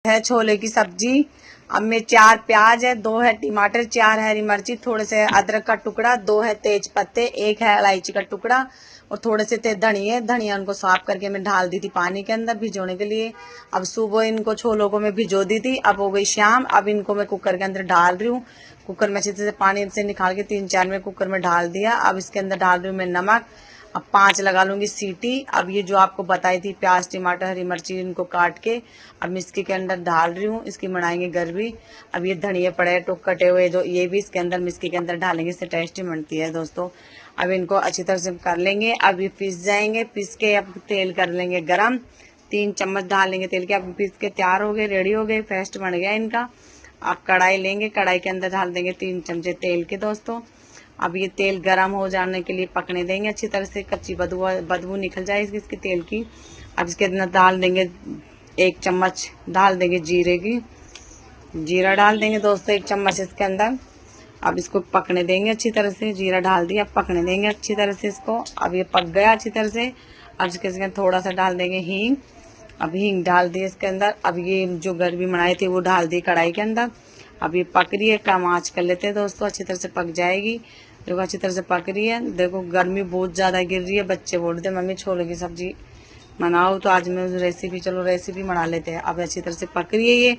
है छोले की सब्जी। अब में 4 प्याज है, 2 है टमाटर, 4 है हरी मिर्ची, थोड़े से अदरक का टुकड़ा, 2 है तेज पत्ते, 1 है इलायची का टुकड़ा और थोड़े से धनिया। धनिया उनको साफ करके मैं डाल दी थी पानी के अंदर भिजोने के लिए। अब सुबह इनको छोलों को मैं भिजो दी थी। अब हो गई शाम। अब इनको मैं कुकर के अंदर डाल रही हूँ। कुकर में अच्छे से पानी से निकाल के 3-4 में कुकर में डाल दिया। अब इसके अंदर डाल रही हूँ मैं नमक। अब 5 लगा लूंगी सीटी। अब ये जो आपको बताई थी प्याज टमाटर हरी मिर्ची इनको काट के अब मिस्की के अंदर डाल रही हूँ। इसकी बनाएंगे गरबी। अब ये धनिया पड़े तो कटे हुए जो ये भी इसके अंदर मिस्की के अंदर डालेंगे, इससे टेस्टी बनती है दोस्तों। अब इनको अच्छी तरह से कर लेंगे। अब ये पिस जाएंगे। पिस के अब तेल कर लेंगे गरम। 3 चम्मच डाल लेंगे तेल के। अब पिस के तैयार हो गए, रेडी हो गए, पेस्ट बन गया इनका। आप कढ़ाई लेंगे, कढ़ाई के अंदर डाल देंगे 3 चमचे तेल के दोस्तों। अब ये तेल गर्म हो जाने के लिए पकने देंगे अच्छी तरह से, कच्ची बदबू निकल जाए इसके तेल की। अब इसके अंदर डाल देंगे 1 चम्मच डाल देंगे जीरे की, जीरा डाल देंगे दोस्तों 1 चम्मच इसके अंदर। अब इसको पकने देंगे अच्छी तरह से। जीरा डाल दिया, अब पकने देंगे अच्छी तरह से इसको। अब ये पक गया अच्छी तरह से। अब इसके अंदर थोड़ा सा डाल देंगे हींग। अब हींग डाल दिए इसके अंदर। अब ये जो गरबी बनाई थी वो डाल दी कढ़ाई के अंदर। अब ये पक रही है, कम आंच कर लेते हैं दोस्तों, अच्छी तरह से पक जाएगी। देखो अच्छी तरह से पक रही है। देखो गर्मी बहुत ज़्यादा गिर रही है। बच्चे बोलते हैं मम्मी छोले की सब्जी बनाओ, तो आज मैं रेसिपी बना लेते हैं। अब अच्छी तरह से पक रही है ये।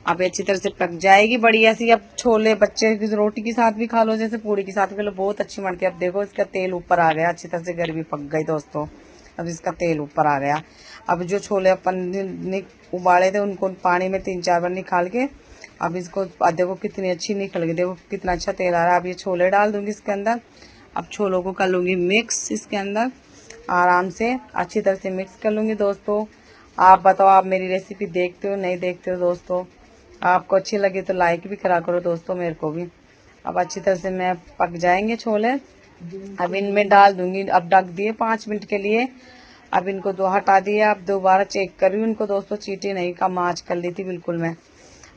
अब अच्छी तरह से पक जाएगी बढ़िया सी। अब छोले बच्चे की रोटी के साथ भी खा लो, जैसे पूरी के साथ भी खा लो, बहुत अच्छी बनती है। अब देखो इसका तेल ऊपर आ गया, अच्छी तरह से गरबी पक गई दोस्तों। अब इसका तेल ऊपर आ गया। अब जो छोले अपन उबाले थे उनको पानी में 3-4 बार निकाल के अब इसको देखो कितनी अच्छी निकल गई, देखो कितना अच्छा तेल आ रहा है। अब ये छोले डाल दूंगी इसके अंदर। अब छोलों को कर लूँगी मिक्स इसके अंदर आराम से, अच्छी तरह से मिक्स कर लूँगी दोस्तों। आप बताओ, आप मेरी रेसिपी देखते हो नहीं देखते हो दोस्तों? आपको अच्छी लगी तो लाइक भी करा करो दोस्तों मेरे को भी। अब अच्छी तरह से मैं पक जाएंगे छोले। अब इनमें डाल दूंगी। अब ढक दिए 5 मिनट के लिए। अब इनको दो हटा दिया। अब दोबारा चेक कर रही हूँ इनको दोस्तों, चीटी नहीं कम आँच कर ली थी बिल्कुल मैं।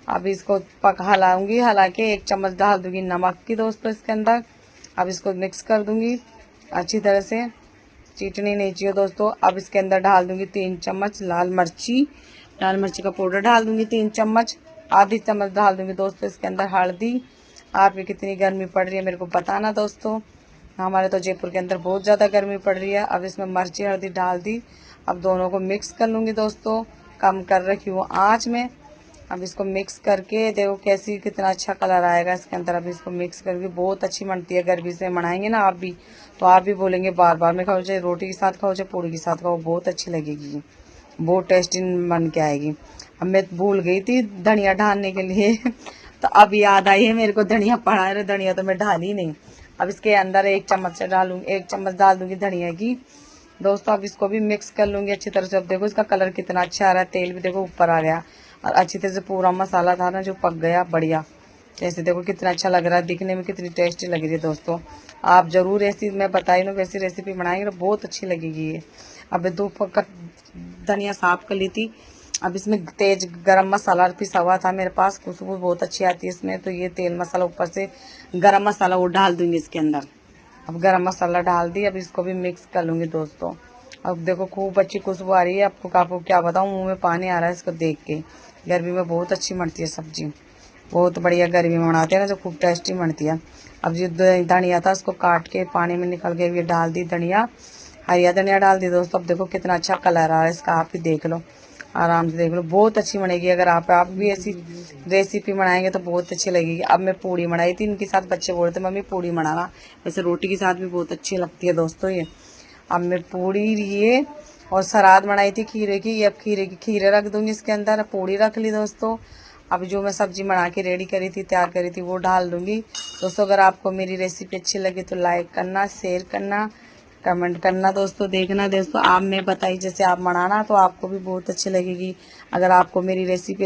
अब इसको हिलाऊंगी, हिला के 1 चम्मच डाल दूंगी नमक की दोस्तों इसके अंदर। अब इसको मिक्स कर दूंगी अच्छी तरह से, चीटनी नहीं चाहिए दोस्तों। अब इसके अंदर डाल दूंगी 3 चम्मच लाल मिर्ची का पाउडर डाल दूंगी 3 चम्मच। आधी चम्मच डाल दूंगी दोस्तों इसके अंदर हल्दी। आपकी कितनी गर्मी पड़ रही है मेरे को बताना दोस्तों, हमारे तो जयपुर के अंदर बहुत ज़्यादा गर्मी पड़ रही है। अब इसमें मिर्ची हल्दी डाल दी। अब दोनों को मिक्स कर लूँगी दोस्तों, कम कर रखी हूँ आँच में। अब इसको मिक्स करके देखो कैसी कितना अच्छा कलर आएगा इसके अंदर। अब इसको मिक्स करके बहुत अच्छी बनती है, गरबी से बनाएंगे ना आप भी तो आप भी बोलेंगे बार बार में खाओ, चाहे रोटी के साथ खाओ चाहे पूड़ी के साथ खाओ, बहुत अच्छी लगेगी, बहुत टेस्टी बन के आएगी। अब मैं भूल गई थी धनिया डालने के लिए तो अब याद आई है मेरे को, धनिया पड़ा है, धनिया तो मैं डाली नहीं। अब इसके अंदर 1 चम्मच डालूंगी, 1 चम्मच डाल दूंगी धनिया की दोस्तों। अब इसको भी मिक्स कर लूंगी अच्छी तरह से। अब देखो इसका कलर कितना अच्छा आ रहा है, तेल भी देखो ऊपर आ गया और अच्छी तरह से पूरा मसाला था ना जो पक गया बढ़िया। जैसे देखो कितना अच्छा लग रहा है, दिखने में कितनी टेस्टी लग रही है दोस्तों। आप जरूर ऐसी मैं बताई ना वैसी रेसिपी बनाएंगे तो बहुत अच्छी लगेगी ये। अब 2 धनिया साफ कर ली थी। अब इसमें तेज गरम मसाला पिसा हुआ था मेरे पास, खुशबू बहुत अच्छी आती है इसमें, तो ये तेल मसाला ऊपर से गरम मसाला वो डाल दूंगी इसके अंदर। अब गरम मसाला डाल दी। अब इसको भी मिक्स कर लूँगी दोस्तों। अब देखो खूब अच्छी खुशबू आ रही है, आपको क्या बताऊँ, मुंह में पानी आ रहा है इसको देख के। गर्मी में बहुत अच्छी बनती है सब्जी, बहुत बढ़िया गर्मी में बनाते हैं ना जो खूब टेस्टी बनती है। अब जो धनिया था उसको काट के पानी में निकल के ये डाल दी धनिया, हरिया धनिया डाल दी दोस्तों। अब देखो कितना अच्छा कलर आ रहा है इसका, आप ही देख लो, आराम से देख लो, बहुत अच्छी बनेगी। अगर आप भी ऐसी रेसिपी बनाएंगे तो बहुत अच्छी लगेगी। अब मैं पूड़ी बनाई थी इनके साथ, बच्चे बोलते मम्मी पूड़ी बनाना, वैसे रोटी के साथ भी बहुत अच्छी लगती है दोस्तों ये। अब मैं पूड़ी ये और सलाद बनाई थी खीरे की, अब खीरे रख दूंगी इसके अंदर। पूड़ी रख ली दोस्तों। अब जो मैं सब्जी बना के रेडी करी थी, तैयार करी थी, वो डाल दूंगी दोस्तों। अगर आपको मेरी रेसिपी अच्छी लगी तो लाइक करना, शेयर करना, कमेंट करना दोस्तों। देखना दोस्तों, आप मैं बताई जैसे आप बनाना तो आपको भी बहुत अच्छी लगेगी। अगर आपको मेरी रेसिपी